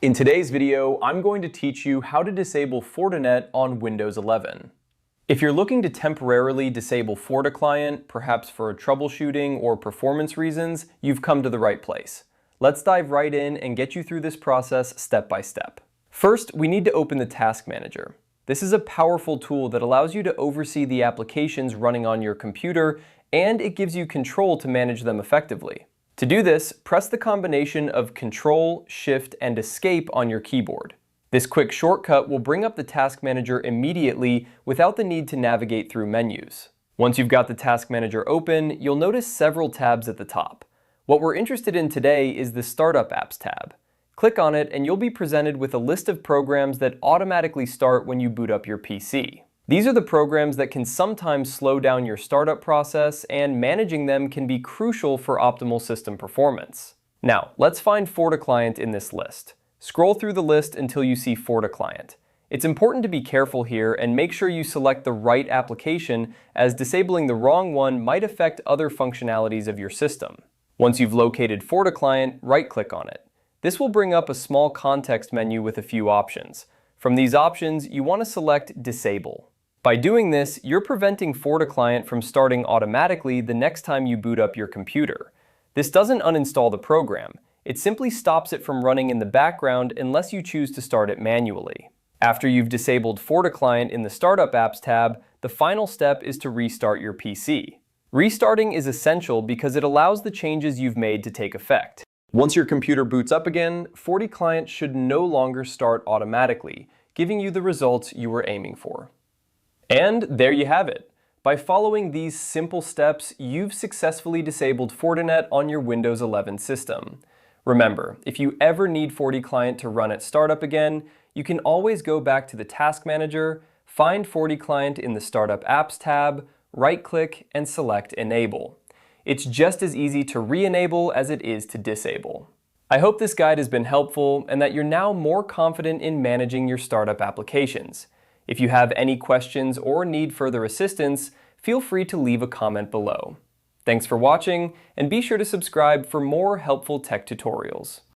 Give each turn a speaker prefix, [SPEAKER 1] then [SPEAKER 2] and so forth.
[SPEAKER 1] In today's video, I'm going to teach you how to disable Fortinet on Windows 11. If you're looking to temporarily disable FortiClient, perhaps for troubleshooting or performance reasons, you've come to the right place. Let's dive right in and get you through this process step by step. First, we need to open the Task Manager. This is a powerful tool that allows you to oversee the applications running on your computer, and it gives you control to manage them effectively. To do this, press the combination of Control, Shift, and Escape on your keyboard. This quick shortcut will bring up the Task Manager immediately without the need to navigate through menus. Once you've got the Task Manager open, you'll notice several tabs at the top. What we're interested in today is the Startup Apps tab. Click on it and you'll be presented with a list of programs that automatically start when you boot up your PC. These are the programs that can sometimes slow down your startup process, and managing them can be crucial for optimal system performance. Now, let's find FortiClient in this list. Scroll through the list until you see FortiClient. It's important to be careful here and make sure you select the right application, as disabling the wrong one might affect other functionalities of your system. Once you've located FortiClient, right-click on it. This will bring up a small context menu with a few options. From these options, you want to select Disable. By doing this, you're preventing FortiClient from starting automatically the next time you boot up your computer. This doesn't uninstall the program. It simply stops it from running in the background unless you choose to start it manually. After you've disabled FortiClient in the Startup Apps tab, the final step is to restart your PC. Restarting is essential because it allows the changes you've made to take effect. Once your computer boots up again, FortiClient should no longer start automatically, giving you the results you were aiming for. And there you have it. By following these simple steps, you've successfully disabled Fortinet on your Windows 11 system. Remember, if you ever need FortiClient to run at startup again, you can always go back to the Task Manager, find FortiClient in the Startup Apps tab, right-click, and select Enable. It's just as easy to re-enable as it is to disable. I hope this guide has been helpful and that you're now more confident in managing your startup applications. If you have any questions or need further assistance, feel free to leave a comment below. Thanks for watching, and be sure to subscribe for more helpful tech tutorials.